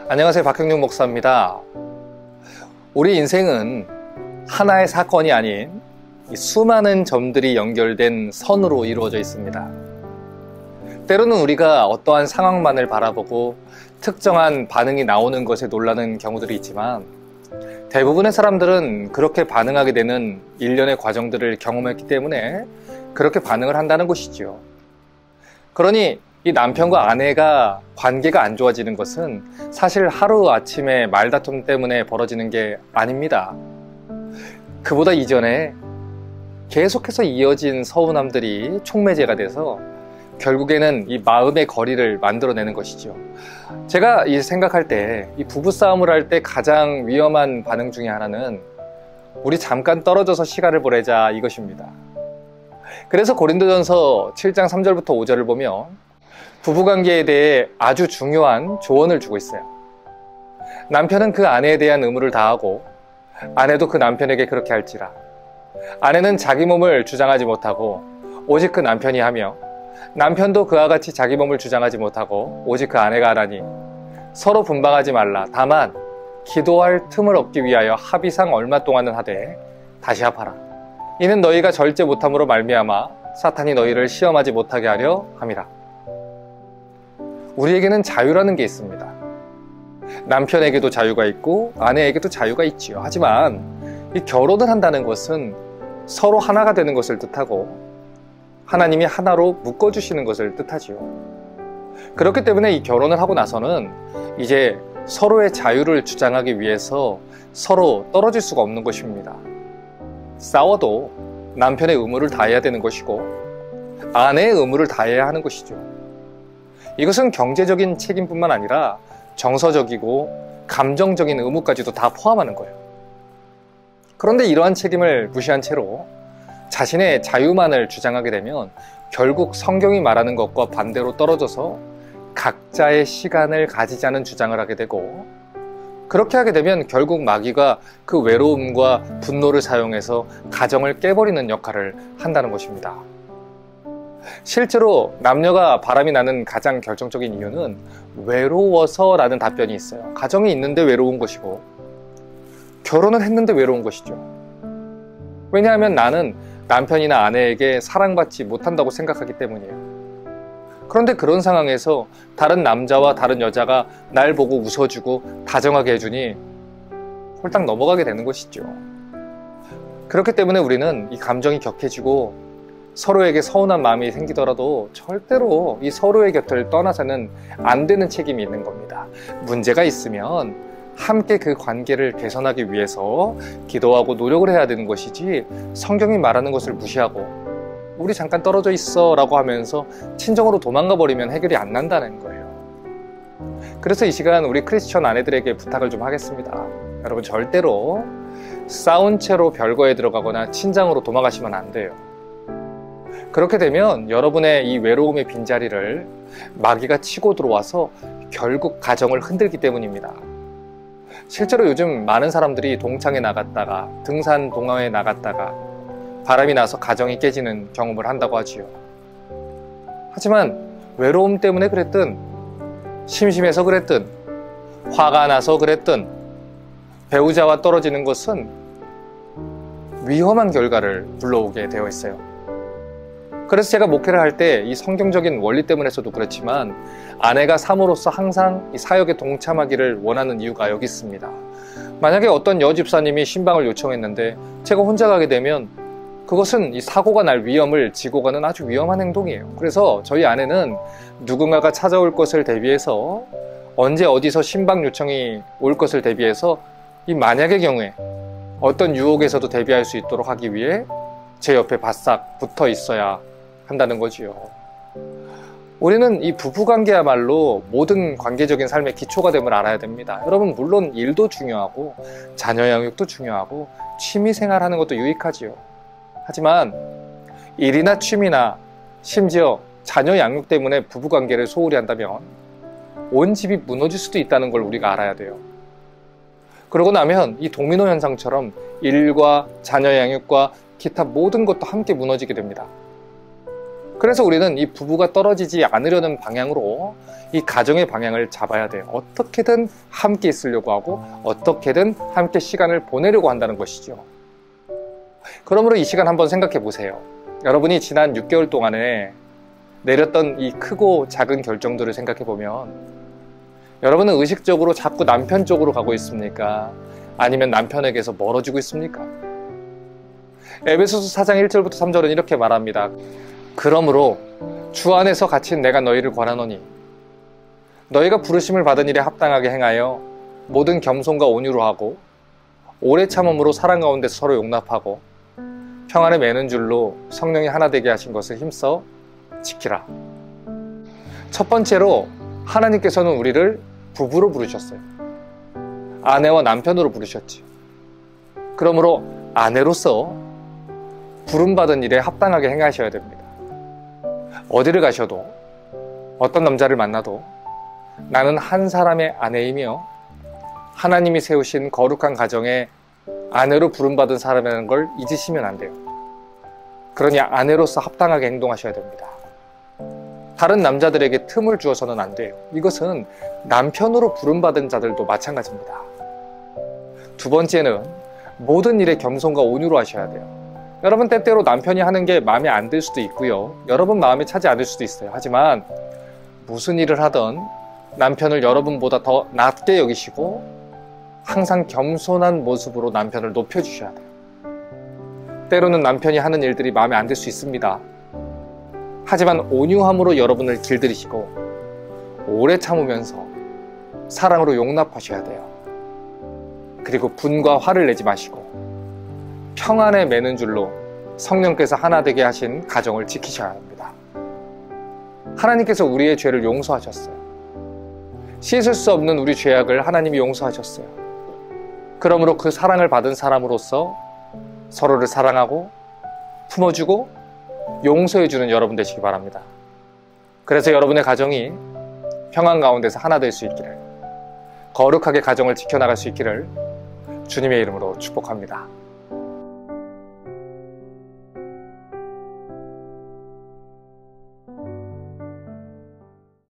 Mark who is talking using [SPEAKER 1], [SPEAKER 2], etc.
[SPEAKER 1] 안녕하세요, 박형룡 목사입니다. 우리 인생은 하나의 사건이 아닌 수많은 점들이 연결된 선으로 이루어져 있습니다. 때로는 우리가 어떠한 상황만을 바라보고 특정한 반응이 나오는 것에 놀라는 경우들이 있지만, 대부분의 사람들은 그렇게 반응하게 되는 일련의 과정들을 경험했기 때문에 그렇게 반응을 한다는 것이지요. 그러니 이 남편과 아내가 관계가 안 좋아지는 것은 사실 하루아침에 말다툼 때문에 벌어지는 게 아닙니다. 그보다 이전에 계속해서 이어진 서운함들이 촉매제가 돼서 결국에는 이 마음의 거리를 만들어내는 것이죠. 제가 생각할 때 이 부부싸움을 할 때 가장 위험한 반응 중에 하나는 우리 잠깐 떨어져서 시간을 보내자 이것입니다. 그래서 고린도전서 7장 3절부터 5절을 보면 부부관계에 대해 아주 중요한 조언을 주고 있어요. 남편은 그 아내에 대한 의무를 다하고 아내도 그 남편에게 그렇게 할지라. 아내는 자기 몸을 주장하지 못하고 오직 그 남편이 하며, 남편도 그와 같이 자기 몸을 주장하지 못하고 오직 그 아내가 하라니, 서로 분방하지 말라. 다만 기도할 틈을 얻기 위하여 합의상 얼마 동안은 하되 다시 합하라. 이는 너희가 절제 못함으로 말미암아 사탄이 너희를 시험하지 못하게 하려 함이라. 우리에게는 자유라는 게 있습니다. 남편에게도 자유가 있고 아내에게도 자유가 있지요. 하지만 이 결혼을 한다는 것은 서로 하나가 되는 것을 뜻하고 하나님이 하나로 묶어주시는 것을 뜻하지요. 그렇기 때문에 이 결혼을 하고 나서는 이제 서로의 자유를 주장하기 위해서 서로 떨어질 수가 없는 것입니다. 싸워도 남편의 의무를 다해야 되는 것이고 아내의 의무를 다해야 하는 것이죠. 이것은 경제적인 책임뿐만 아니라 정서적이고 감정적인 의무까지도 다 포함하는 거예요. 그런데 이러한 책임을 무시한 채로 자신의 자유만을 주장하게 되면 결국 성경이 말하는 것과 반대로 떨어져서 각자의 시간을 가지자는 주장을 하게 되고, 그렇게 하게 되면 결국 마귀가 그 외로움과 분노를 사용해서 가정을 깨버리는 역할을 한다는 것입니다. 실제로 남녀가 바람이 나는 가장 결정적인 이유는 외로워서라는 답변이 있어요. 가정이 있는데 외로운 것이고 결혼을 했는데 외로운 것이죠. 왜냐하면 나는 남편이나 아내에게 사랑받지 못한다고 생각하기 때문이에요. 그런데 그런 상황에서 다른 남자와 다른 여자가 날 보고 웃어주고 다정하게 해주니 홀딱 넘어가게 되는 것이죠. 그렇기 때문에 우리는 이 감정이 격해지고 서로에게 서운한 마음이 생기더라도 절대로 이 서로의 곁을 떠나서는 안 되는 책임이 있는 겁니다. 문제가 있으면 함께 그 관계를 개선하기 위해서 기도하고 노력을 해야 되는 것이지, 성경이 말하는 것을 무시하고 우리 잠깐 떨어져 있어 라고 하면서 친정으로 도망가 버리면 해결이 안 난다는 거예요. 그래서 이 시간 우리 크리스천 아내들에게 부탁을 좀 하겠습니다. 여러분, 절대로 싸운 채로 별거에 들어가거나 친정으로 도망가시면 안 돼요. 그렇게 되면 여러분의 이 외로움의 빈자리를 마귀가 치고 들어와서 결국 가정을 흔들기 때문입니다. 실제로 요즘 많은 사람들이 동창회 나갔다가 등산 동호회에 나갔다가 바람이 나서 가정이 깨지는 경험을 한다고 하지요. 하지만 외로움 때문에 그랬든, 심심해서 그랬든, 화가 나서 그랬든, 배우자와 떨어지는 것은 위험한 결과를 불러오게 되어 있어요. 그래서 제가 목회를 할 때 이 성경적인 원리 때문에서도 그렇지만 아내가 사모로서 항상 이 사역에 동참하기를 원하는 이유가 여기 있습니다. 만약에 어떤 여집사님이 신방을 요청했는데 제가 혼자 가게 되면 그것은 이 사고가 날 위험을 지고 가는 아주 위험한 행동이에요. 그래서 저희 아내는 누군가가 찾아올 것을 대비해서, 언제 어디서 신방 요청이 올 것을 대비해서 이 만약의 경우에 어떤 유혹에서도 대비할 수 있도록 하기 위해 제 옆에 바싹 붙어 있어야 한다는 거지요. 우리는 이 부부관계야말로 모든 관계적인 삶의 기초가 됨을 알아야 됩니다. 여러분, 물론 일도 중요하고 자녀 양육도 중요하고 취미생활 하는 것도 유익하지요. 하지만 일이나 취미나 심지어 자녀 양육 때문에 부부관계를 소홀히 한다면 온 집이 무너질 수도 있다는 걸 우리가 알아야 돼요. 그러고 나면 이 도미노 현상처럼 일과 자녀 양육과 기타 모든 것도 함께 무너지게 됩니다. 그래서 우리는 이 부부가 떨어지지 않으려는 방향으로 이 가정의 방향을 잡아야 돼요. 어떻게든 함께 있으려고 하고 어떻게든 함께 시간을 보내려고 한다는 것이죠. 그러므로 이 시간 한번 생각해 보세요. 여러분이 지난 6개월 동안에 내렸던 이 크고 작은 결정들을 생각해 보면 여러분은 의식적으로 자꾸 남편 쪽으로 가고 있습니까? 아니면 남편에게서 멀어지고 있습니까? 에베소서 4장 1절부터 3절은 이렇게 말합니다. 그러므로 주 안에서 갇힌 내가 너희를 권하노니 너희가 부르심을 받은 일에 합당하게 행하여 모든 겸손과 온유로 하고 오래 참음으로 사랑 가운데서 서로 용납하고 평안에 매는 줄로 성령이 하나 되게 하신 것을 힘써 지키라. 첫 번째로 하나님께서는 우리를 부부로 부르셨어요. 아내와 남편으로 부르셨지. 그러므로 아내로서 부름받은 일에 합당하게 행하셔야 됩니다. 어디를 가셔도 어떤 남자를 만나도 나는 한 사람의 아내이며 하나님이 세우신 거룩한 가정에 아내로 부름받은 사람이라는 걸 잊으시면 안 돼요. 그러니 아내로서 합당하게 행동하셔야 됩니다. 다른 남자들에게 틈을 주어서는 안 돼요. 이것은 남편으로 부름받은 자들도 마찬가지입니다. 두 번째는 모든 일에 겸손과 온유로 하셔야 돼요. 여러분 때때로 남편이 하는 게 마음에 안 들 수도 있고요. 여러분 마음에 차지 않을 수도 있어요. 하지만 무슨 일을 하든 남편을 여러분보다 더 낮게 여기시고 항상 겸손한 모습으로 남편을 높여주셔야 돼요. 때로는 남편이 하는 일들이 마음에 안 들 수 있습니다. 하지만 온유함으로 여러분을 길들이시고 오래 참으면서 사랑으로 용납하셔야 돼요. 그리고 분과 화를 내지 마시고 평안에 매는 줄로 성령께서 하나 되게 하신 가정을 지키셔야 합니다. 하나님께서 우리의 죄를 용서하셨어요. 씻을 수 없는 우리 죄악을 하나님이 용서하셨어요. 그러므로 그 사랑을 받은 사람으로서 서로를 사랑하고 품어주고 용서해주는 여러분 되시기 바랍니다. 그래서 여러분의 가정이 평안 가운데서 하나 될 수 있기를, 거룩하게 가정을 지켜나갈 수 있기를 주님의 이름으로 축복합니다.